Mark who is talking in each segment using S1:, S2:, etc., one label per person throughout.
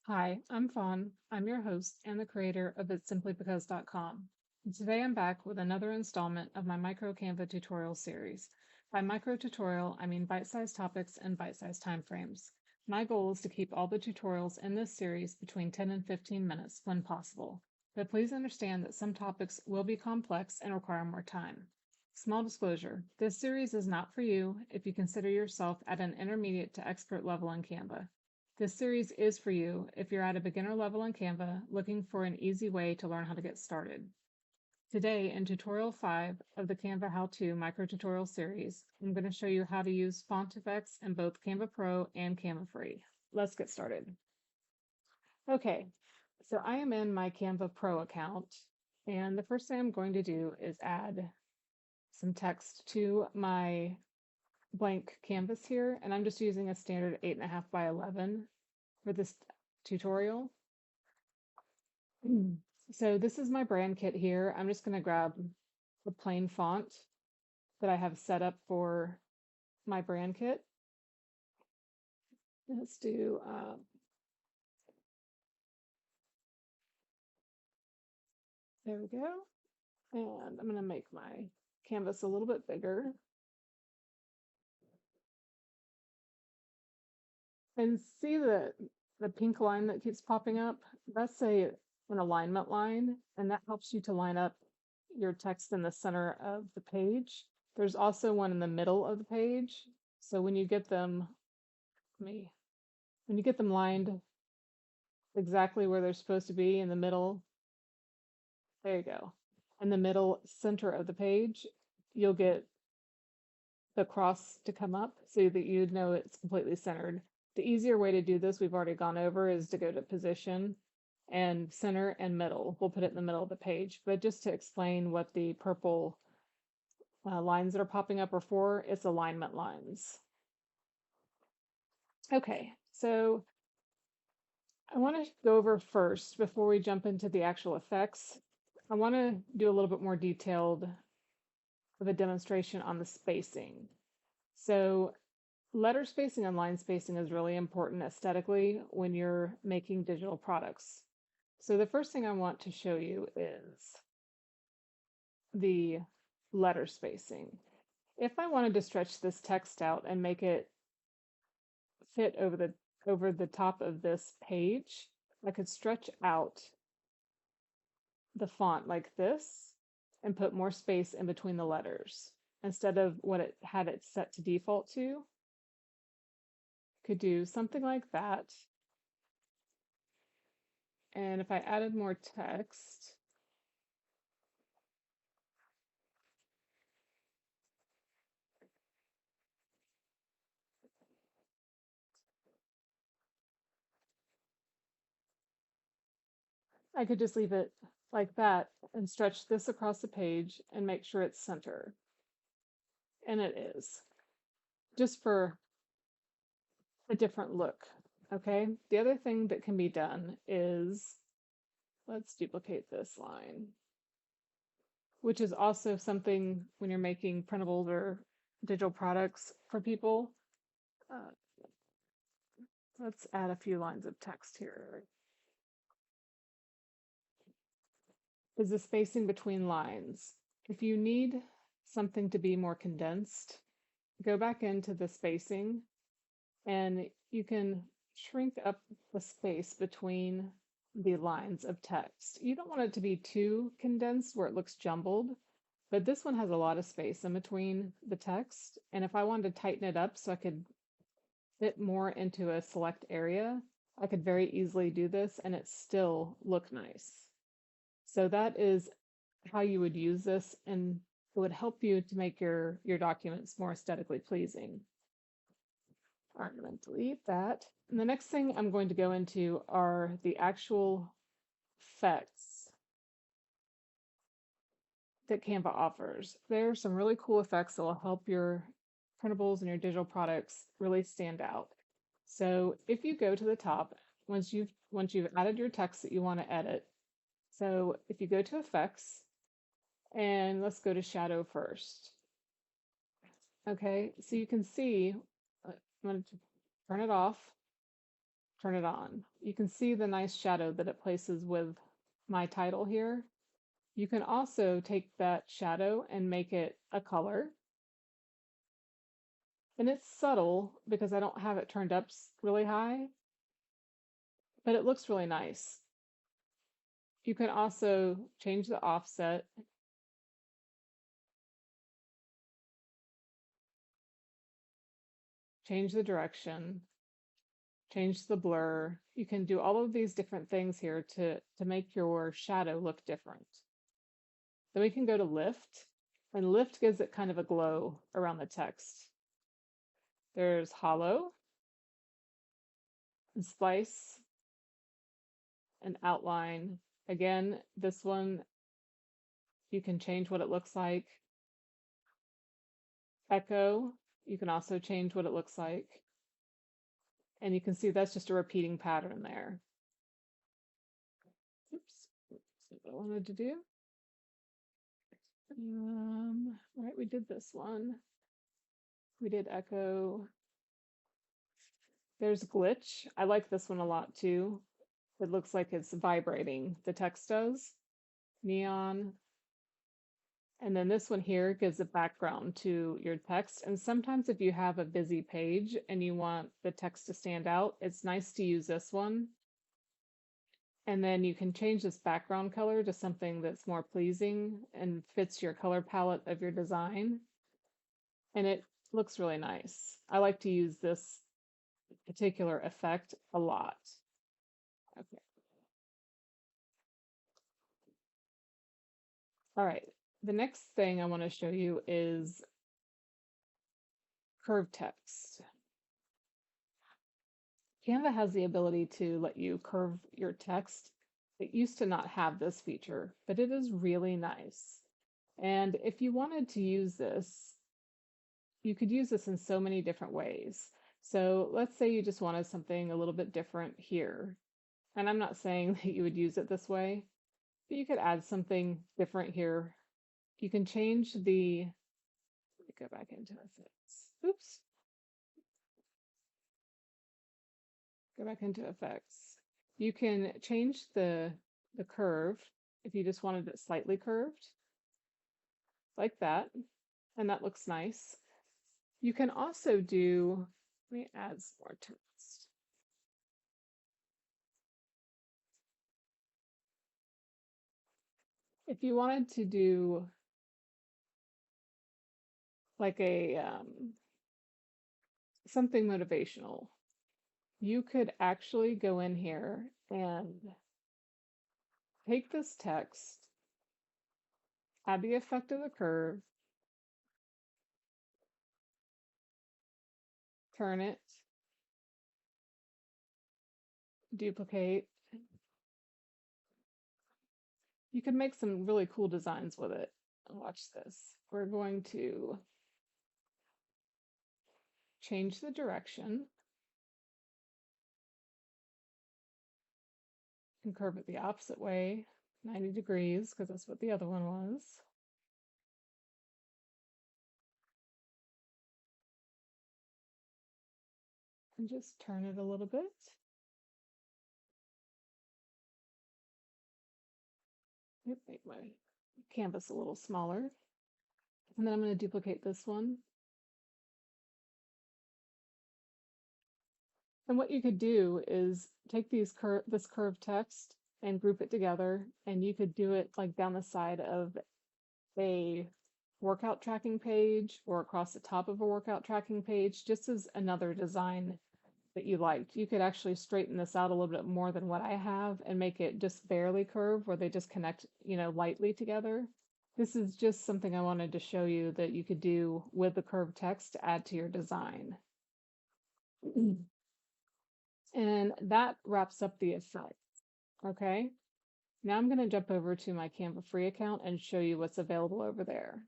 S1: Hi, I'm Fawn. I'm your host and the creator of it'ssimplybecaus.com. And today I'm back with another installment of my micro Canva tutorial series. By micro tutorial, I mean bite-sized topics and bite-sized timeframes. My goal is to keep all the tutorials in this series between 10 and 15 minutes when possible. But please understand that some topics will be complex and require more time. Small disclosure, this series is not for you if you consider yourself at an intermediate to expert level in Canva. This series is for you if you're at a beginner level in Canva looking for an easy way to learn how to get started. Today, in tutorial 5 of the Canva How-To micro tutorial series, I'm going to show you how to use font effects in both Canva Pro and Canva Free. Let's get started. Okay, so I am in my Canva Pro account, and the first thing I'm going to do is add some text to my blank canvas here, and I'm just using a standard 8.5 by 11 for this tutorial. So this is my brand kit here. I'm just going to grab the plain font that I have set up for my brand kit. Let's do there we go. And I'm going to make my canvas a little bit bigger. And see the pink line that keeps popping up? That's an alignment line, and that helps you to line up your text in the center of the page. There's also one in the middle of the page. So when you get them, when you get them lined exactly where they're supposed to be in the middle, there you go. In the middle center of the page, you'll get the cross to come up so that you know it's completely centered. The easier way to do this, we've already gone over, is to go to position and center and middle. We'll put it in the middle of the page. But just to explain what the purple lines that are popping up are for, it's alignment lines. Okay, so I want to go over first, before we jump into the actual effects, I want to do a little bit more detailed of a demonstration on the spacing. So letter spacing and line spacing is really important aesthetically when you're making digital products. So the first thing I want to show you is the letter spacing. If I wanted to stretch this text out and make it fit over the top of this page, I could stretch out the font like this and put more space in between the letters instead of what it had it set to default to. Could do something like that. And if I added more text, I could just leave it like that and stretch this across the page and make sure it's center. And it is, just for a different look. Okay, the other thing that can be done is, let's duplicate this line, which is also something when you're making printables or digital products for people. Uh, let's add a few lines of text here. Is the spacing between lines. If you need something to be more condensed, go back into the spacing and you can shrink up the space between the lines of text. You don't want it to be too condensed where it looks jumbled, but this one has a lot of space in between the text. And if I wanted to tighten it up so I could fit more into a select area, I could very easily do this and it still look nice. So that is how you would use this, and it would help you to make your documents more aesthetically pleasing. All right, I'm going to delete that. And the next thing I'm going to go into are the actual effects that Canva offers. There are some really cool effects that will help your printables and your digital products really stand out. So if you go to the top, once you've added your text that you want to edit, so if you go to effects, and let's go to shadow first. Okay, so you can see, I'm going to turn it off. turn it on. You can see the nice shadow that it places with my title here. You can also take that shadow and make it a color. And it's subtle because I don't have it turned up really high, but it looks really nice. You can also change the offset. Change the direction, change the blur. You can do all of these different things here to make your shadow look different. Then we can go to lift, and lift gives it kind of a glow around the text. There's hollow, and splice, and outline. Again, this one, you can change what it looks like. Echo, you can also change what it looks like. And you can see that's just a repeating pattern there. Oops, that's what I wanted to do. Right, we did this one. We did echo. There's glitch. I like this one a lot too. It looks like it's vibrating. The text does. Neon. And then this one here gives a background to your text. And sometimes if you have a busy page and you want the text to stand out, it's nice to use this one. And then you can change this background color to something that's more pleasing and fits your color palette of your design. And it looks really nice. I like to use this particular effect a lot. Okay. All right. The next thing I want to show you is curved text. Canva has the ability to let you curve your text. It used to not have this feature, but it is really nice. And if you wanted to use this, you could use this in so many different ways. So let's say you just wanted something a little bit different here. And I'm not saying that you would use it this way, but you could add something different here. You can change the, let me go back into effects. Oops. Go back into effects. You can change the curve if you just wanted it slightly curved, like that, and that looks nice. You can also do, let me add some more text. If you wanted to do like a something motivational, you could actually go in here and take this text, add the effect of the curve, turn it, duplicate. You can make some really cool designs with it. Watch this. We're going to change the direction and curve it the opposite way, 90 degrees, because that's what the other one was. And just turn it a little bit. Make my canvas a little smaller. And then I'm going to duplicate this one. And what you could do is take this curved text and group it together, and you could do it like down the side of a workout tracking page or across the top of a workout tracking page, just as another design that you liked. You could actually straighten this out a little bit more than what I have and make it just barely curve where they just connect, lightly together. This is just something I wanted to show you that you could do with the curved text to add to your design. And that wraps up the effect. Okay. Now I'm going to jump over to my Canva free account and show you what's available over there.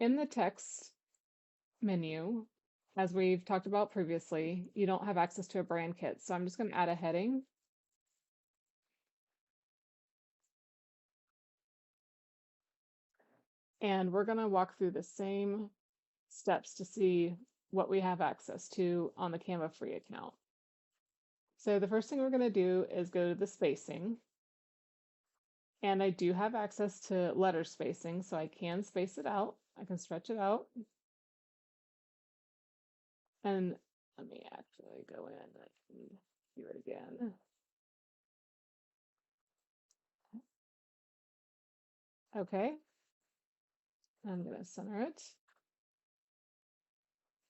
S1: In the text menu, as we've talked about previously, you don't have access to a brand kit. So I'm just going to add a heading. And we're going to walk through the same steps to see what we have access to on the Canva free account. So the first thing we're going to do is go to the spacing. And I do have access to letter spacing, so I can space it out. I can stretch it out. And let me actually go in and do it again. Okay. I'm going to center it.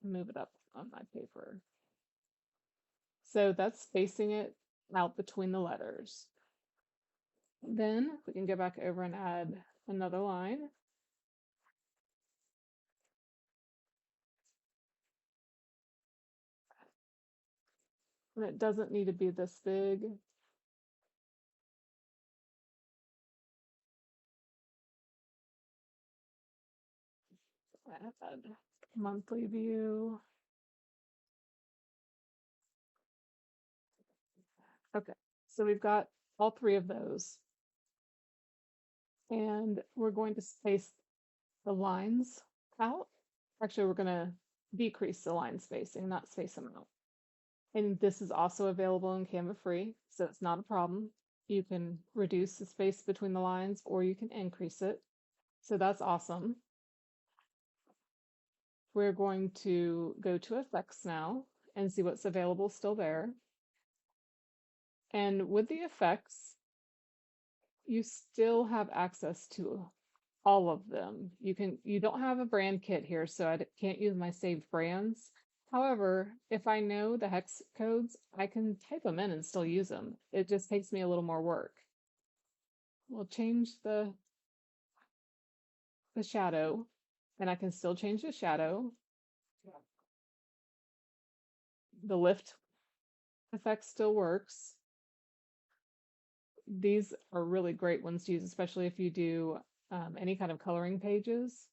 S1: Move it up on my paper. So that's spacing it out between the letters. Then we can go back over and add another line. And it doesn't need to be this big. Add monthly view. Okay, so we've got all three of those. And we're going to space the lines out. Actually, we're going to decrease the line spacing, not space them out. And this is also available in Canva free, so it's not a problem. You can reduce the space between the lines or you can increase it. So that's awesome. We're going to go to effects now and see what's available still there. And with the effects, you still have access to all of them. You don't have a brand kit here, so I can't use my saved brands. However, if I know the hex codes, I can type them in and still use them. It just takes me a little more work. We'll change the shadow, and I can still change the shadow. The lift effect still works. These are really great ones to use, especially if you do any kind of coloring pages.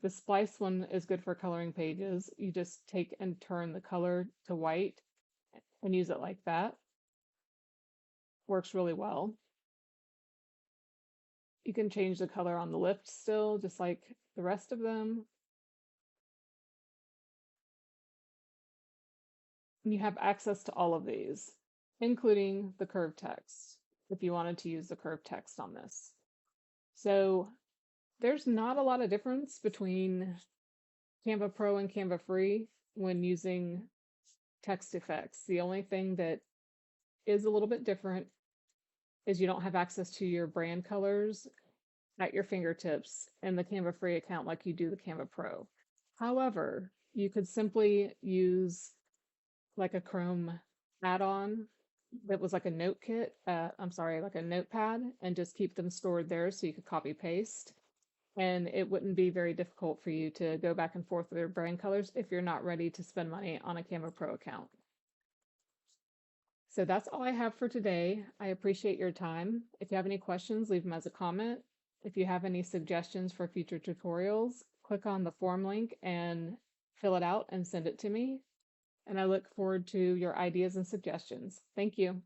S1: The splice one is good for coloring pages. You just take and turn the color to white and use it like that. Works really well. You can change the color on the lift still, just like the rest of them. And you have access to all of these, including the curved text, if you wanted to use the curved text on this. So there's not a lot of difference between Canva Pro and Canva Free when using text effects. The only thing that is a little bit different is you don't have access to your brand colors at your fingertips in the Canva Free account like you do the Canva Pro. However, you could simply use like a Chrome add-on that was like a note kit, like a notepad, and just keep them stored there so you could copy paste. And it wouldn't be very difficult for you to go back and forth with your brand colors if you're not ready to spend money on a Canva Pro account. So that's all I have for today. I appreciate your time. If you have any questions, leave them as a comment. If you have any suggestions for future tutorials, click on the form link and fill it out and send it to me. And I look forward to your ideas and suggestions. Thank you.